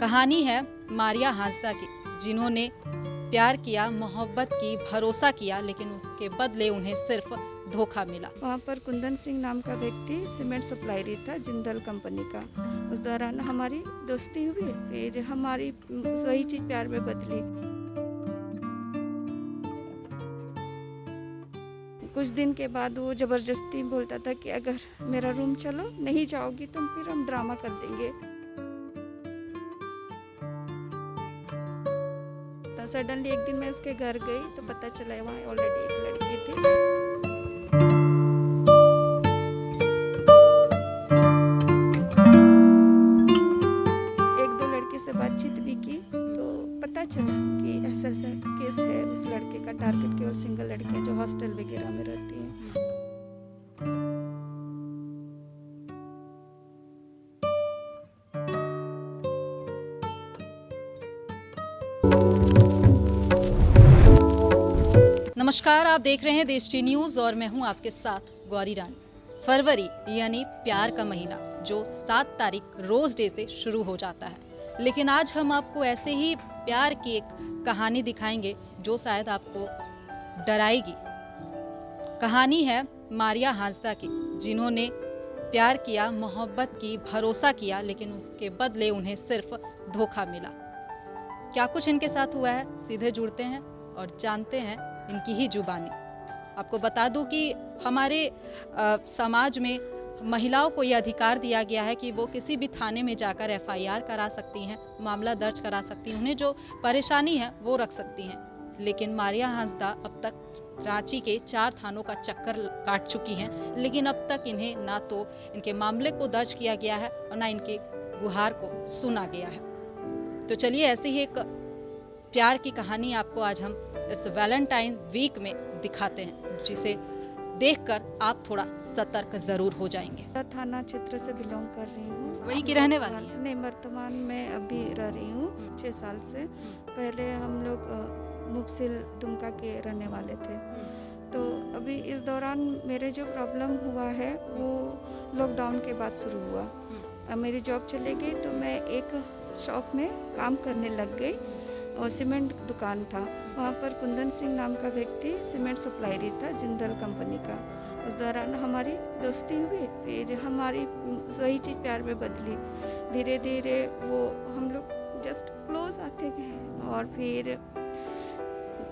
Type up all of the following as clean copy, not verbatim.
कहानी है मारिया हांसदा की, जिन्होंने प्यार किया, मोहब्बत की, भरोसा किया, लेकिन उसके बदले उन्हें सिर्फ धोखा मिला। वहाँ पर कुंदन सिंह नाम का व्यक्ति सीमेंट सप्लायर था जिंदल कंपनी का। उस दौरान हमारी दोस्ती हुई, फिर हमारी वही चीज प्यार में बदली। कुछ दिन के बाद वो जबरदस्ती बोलता था कि अगर मेरा रूम चलो, नहीं जाओगी तुम, फिर हम ड्रामा कर देंगे। सडनली एक दिन मैं उसके घर गई तो पता चला वहाँ ऑलरेडी एक लड़की थी। एक दो लड़के से बातचीत भी की तो पता चला कि ऐसा ऐसा केस है। उस लड़के का टारगेट केवल सिंगल लड़कियां जो हॉस्टल वगैरह में रहती हैं। नमस्कार, आप देख रहे हैं देश टी न्यूज और मैं हूं आपके साथ गौरी रानी। फरवरी यानी प्यार का महीना जो 7 तारीख रोज डे से शुरू हो जाता है, लेकिन आज हम आपको ऐसे ही प्यार की एक कहानी दिखाएंगे जो शायद आपको डराएगी। कहानी है मारिया हांसदा की, जिन्होंने प्यार किया, मोहब्बत की, भरोसा किया, लेकिन उसके बदले उन्हें सिर्फ धोखा मिला। क्या कुछ इनके साथ हुआ है, सीधे जुड़ते हैं और जानते हैं इनकी ही जुबानी। आपको बता दूं कि हमारे समाज में महिलाओं को यह अधिकार दिया गया है कि वो किसी भी थाने में जाकर FIR करा सकती हैं, मामला दर्ज करा सकती हैं, उन्हें जो परेशानी है वो रख सकती हैं। लेकिन मारिया हांसदा अब तक रांची के 4 थानों का चक्कर काट चुकी हैं, लेकिन अब तक इन्हें ना तो इनके मामले को दर्ज किया गया है और ना इनके गुहार को सुना गया है। तो चलिए ऐसे ही एक प्यार की कहानी आपको आज हम इस वैलेंटाइन वीक में दिखाते हैं, जिसे देखकर आप थोड़ा सतर्क जरूर हो जाएंगे। थाना क्षेत्र से बिलोंग कर रही हूँ। वहीं की रहने वाली हैं? नहीं, वर्तमान में अभी रह रही हूँ 6 साल से। पहले हम लोग मुफसिल दुमका के रहने वाले थे। तो अभी इस दौरान मेरे जो प्रॉब्लम हुआ है वो लॉकडाउन के बाद शुरू हुआ। मेरी जॉब चली गई तो मैं एक शॉप में काम करने लग गई और सीमेंट दुकान था। वहाँ पर कुंदन सिंह नाम का व्यक्ति सीमेंट सप्लायर था जिंदल कंपनी का। उस दौरान हमारी दोस्ती हुई, फिर हमारी वही चीज़ प्यार में बदली। धीरे धीरे वो हम लोग जस्ट क्लोज आते गए और फिर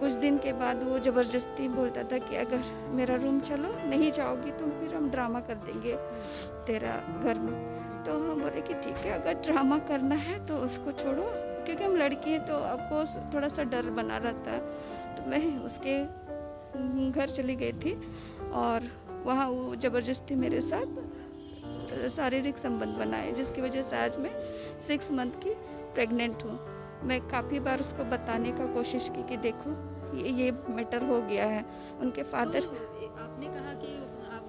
कुछ दिन के बाद वो ज़बरदस्ती बोलता था कि अगर मेरा रूम चलो, नहीं जाओगी तुम, फिर हम ड्रामा कर देंगे तेरा घर में। तो हम बोले कि ठीक है, अगर ड्रामा करना है तो उसको छोड़ो, क्योंकि हम लड़की हैं तो आपको थोड़ा सा डर बना रहता है। तो मैं उसके घर चली गई थी और वहाँ वो ज़बरदस्ती मेरे साथ शारीरिक संबंध बनाए, जिसकी वजह से आज मैं 6 मंथ की प्रेग्नेंट हूँ। मैं काफ़ी बार उसको बताने का कोशिश की कि देखो ये मैटर हो गया है। उनके फादर आपने कहा कि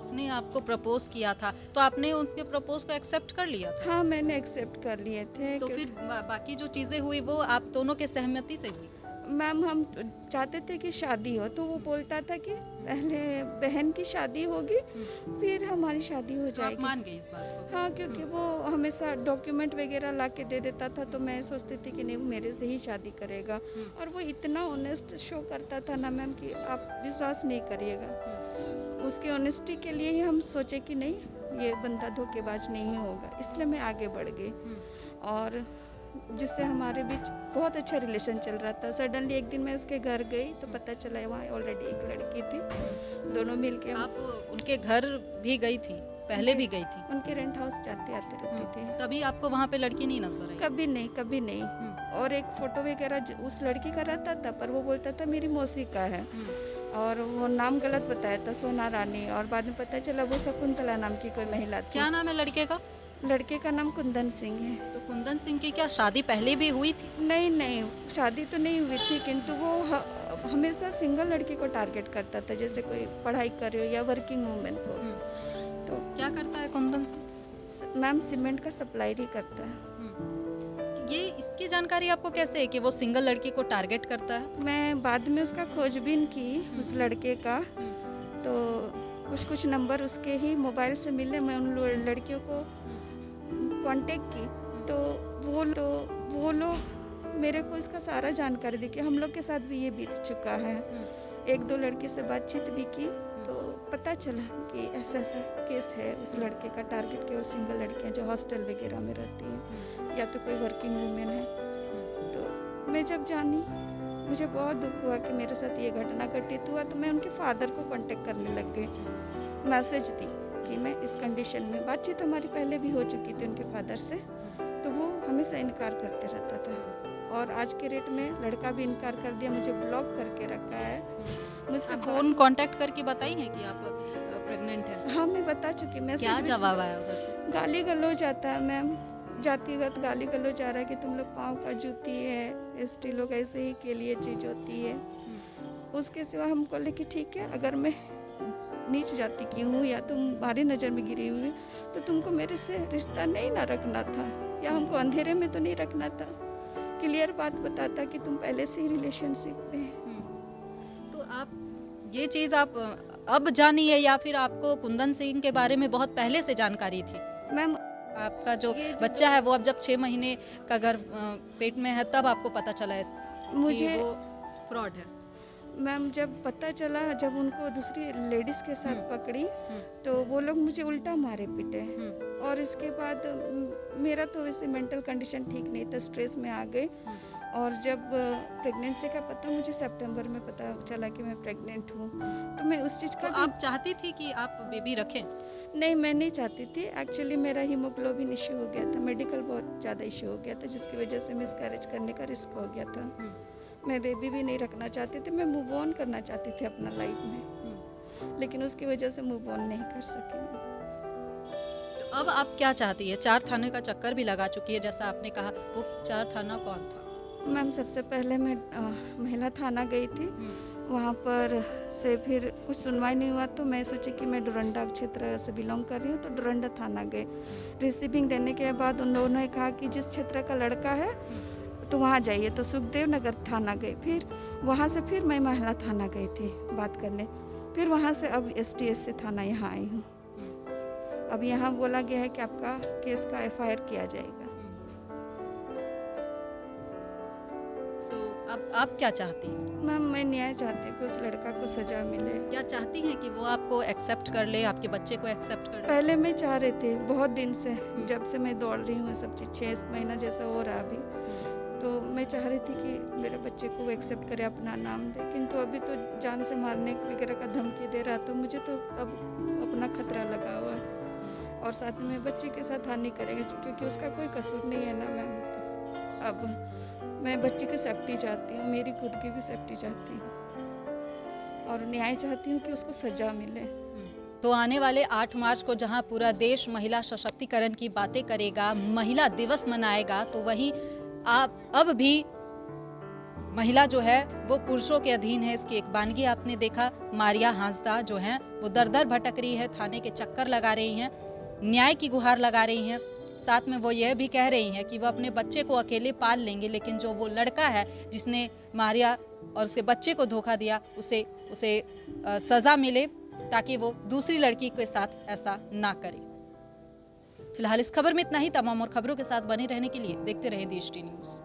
उसने आपको प्रपोज किया था, तो आपने उसके प्रपोज को एक्सेप्ट कर लिया था? हाँ, मैंने एक्सेप्ट कर लिए थे। तो फिर बाकी जो चीज़ें हुई वो आप दोनों के सहमति से हुई? मैम, हम चाहते थे कि शादी हो, तो वो बोलता था कि पहले बहन की शादी होगी फिर हमारी शादी हो जाएगी। आप मान गई इस बात को? हाँ, क्योंकि वो हमेशा डॉक्यूमेंट वगैरह ला के दे देता था, तो मैं सोचती थी कि नहीं, वो मेरे से ही शादी करेगा। और वो इतना ऑनेस्ट शो करता था ना मैम कि आप विश्वास नहीं करिएगा। उसकी ऑनेस्टी के लिए ही हम सोचे कि नहीं, ये बंदा धोखेबाज नहीं होगा, इसलिए मैं आगे बढ़ गई। और जिससे हमारे बीच बहुत अच्छा रिलेशन चल रहा था। सडनली एक दिन मैं उसके घर गई तो पता चला वहाँ ऑलरेडी एक लड़की थी। दोनों मिलके आप उनके घर भी गई थी? पहले भी गई थी? उनके रेंट हाउस जाते आते रहती थी। तभी आपको वहाँ पे लड़की नहीं नजर आई? कभी नहीं, कभी नहीं। और एक फोटो वगैरह उस लड़की का रहता था, पर वो बोलता था मेरी मौसी का है और वो नाम गलत बताया था, सोना रानी, और बाद में पता चला वो शकुंतला नाम की कोई महिला थी। क्या नाम है लड़के का? लड़के का नाम कुंदन सिंह है। तो कुंदन सिंह की क्या शादी पहले भी हुई थी? नहीं नहीं, शादी तो नहीं हुई थी, किंतु वो हमेशा सिंगल लड़की को टारगेट करता था, जैसे कोई पढ़ाई कर रही हो या वर्किंग वूमेन को। तो क्या करता है कुंदन सिंह? मैम, सीमेंट का सप्लाई ही करता है। ये इसकी जानकारी आपको कैसे है कि वो सिंगल लड़की को टारगेट करता है? मैं बाद में उसका खोजबीन की, उस लड़के का, तो कुछ नंबर उसके ही मोबाइल से मिले। मैं उन लड़कियों को कांटेक्ट की तो वो लोग मेरे को इसका सारा जानकारी दी कि हम लोग के साथ भी ये बीत चुका है। एक दो लड़के से बातचीत भी की तो पता चला कि ऐसा ऐसा केस है। उस लड़के का टारगेट केवल सिंगल लड़कियां जो हॉस्टल वगैरह में रहती हैं या तो कोई वर्किंग वूमेन है। तो मैं जब जानी मुझे बहुत दुख हुआ कि मेरे साथ ये घटना घटित हुआ। तो मैं उनके फादर को कांटेक्ट करने लग गई, मैसेज दी कि मैं इस कंडीशन में। बातचीत हमारी पहले भी हो चुकी थी उनके फादर से, तो वो हमेशा इनकार करते रहता था। और आज के डेट में लड़का भी इनकार कर दिया, मुझे ब्लॉक करके रखा है। मुझसे फोन कांटेक्ट करके बताई है कि आप प्रेग्नेंट हैं? हाँ, मैं बता चुकी। मैसेज क्या जवाब आया उधर से? गाली गलौज आता है मैम, जाति गत गाली गलौज आ रहा है कि तुम लोग पाँव का जूती है, एसटी लोग ऐसे ही के लिए चीज होती है। उसके सिवा हम बोले कि ठीक है, अगर मैं नीच जाति की हूँ या तुम्हारी नज़र में गिरी हुई तो तुमको मेरे से रिश्ता नहीं ना रखना था, या हमको अंधेरे में तो नहीं रखना था। क्लियर बात बताता कि तुम पहले से ही रिलेशनशिप में है। तो आप ये चीज़ आप अब जानी है या फिर आपको कुंदन सिंह के बारे में बहुत पहले से जानकारी थी? मैम आपका जो बच्चा है वो अब जब 6 महीने का गर्भ पेट में है तब आपको पता चला है मुझे कि वो फ्रॉड है? मैम जब पता चला, जब उनको दूसरी लेडीज़ के साथ पकड़ी तो वो लोग मुझे उल्टा मारे पीटे। और इसके बाद मेरा तो वैसे मेंटल कंडीशन ठीक नहीं था, स्ट्रेस में आ गए। और जब प्रेगनेंसी का पता मुझे सितंबर में पता चला कि मैं प्रेग्नेंट हूँ, तो मैं उस चीज़ का तो आप चाहती थी कि आप बेबी रखें? नहीं, मैं नहीं चाहती थी। एक्चुअली मेरा हीमोग्लोबिन इशू हो गया था, मेडिकल बहुत ज़्यादा इशू हो गया था, जिसकी वजह से मिसकैरेज करने का रिस्क हो गया था। मैं बेबी भी नहीं रखना चाहती थी, मैं मूव ऑन करना चाहती थी अपना लाइफ में, लेकिन उसकी वजह से मूव ऑन नहीं कर सकी। तो अब आप क्या चाहती है? 4 थाने का चक्कर भी लगा चुकी है, जैसा आपने कहा। वो 4 थाना कौन था? मैम सबसे पहले मैं महिला थाना गई थी, वहाँ पर से फिर कुछ सुनवाई नहीं हुआ तो मैं सोची कि मैं डोरंडा क्षेत्र से बिलोंग कर रही हूँ, तो डोरंडा थाना गए। रिसीविंग देने के बाद उन लोगों ने कहा कि जिस क्षेत्र का लड़का है तो वहाँ जाइए, तो सुखदेव नगर थाना गए। फिर वहाँ से फिर मैं महिला थाना गई थी बात करने। फिर वहाँ से अब STSC थाना यहाँ आई हूँ। अब यहाँ बोला गया है कि आपका केस का FIR किया जाएगा। तो अब आप क्या चाहती हैं? मैम मैं न्याय चाहती हूँ कि उस लड़का को सजा मिले। क्या चाहती हैं कि वो आपको एक्सेप्ट कर ले, आपके बच्चे को एक्सेप्ट कर ले? पहले मैं चाह रही थी बहुत दिन से, जब से मैं दौड़ रही हूँ सब चीज़, 6 महीना जैसा हो रहा अभी, तो मैं चाह रही थी कि मेरे बच्चे को वो एक्सेप्ट करे, अपना नाम दे। किंतु अभी तो जान से मारने वगैरह का धमकी दे रहा, तो मुझे तो अब अपना खतरा लगा हुआ है। और साथ में बच्चे के साथ हानि करेंगे क्योंकि उसका कोई कसूर नहीं है ना मैम। तो अब मैं बच्चे की सेफ्टी चाहती हूँ, मेरी खुद की भी सेफ्टी चाहती हूँ, और न्याय चाहती हूँ कि उसको सजा मिले। तो आने वाले 8 मार्च को जहां पूरा देश महिला सशक्तिकरण की बातें करेगा, महिला दिवस मनाएगा, तो वहीं आप अब भी महिला जो है वो पुरुषों के अधीन है। इसकी एक बानगी आपने देखा, मारिया हांसदा जो हैं वो दर दर भटक रही है, थाने के चक्कर लगा रही हैं, न्याय की गुहार लगा रही हैं। साथ में वो यह भी कह रही हैं कि वो अपने बच्चे को अकेले पाल लेंगे, लेकिन जो वो लड़का है जिसने मारिया और उसके बच्चे को धोखा दिया उसे सज़ा मिले, ताकि वो दूसरी लड़की के साथ ऐसा ना करे। फिलहाल इस खबर में इतना ही। तमाम और खबरों के साथ बने रहने के लिए देखते रहें देश टी न्यूज़।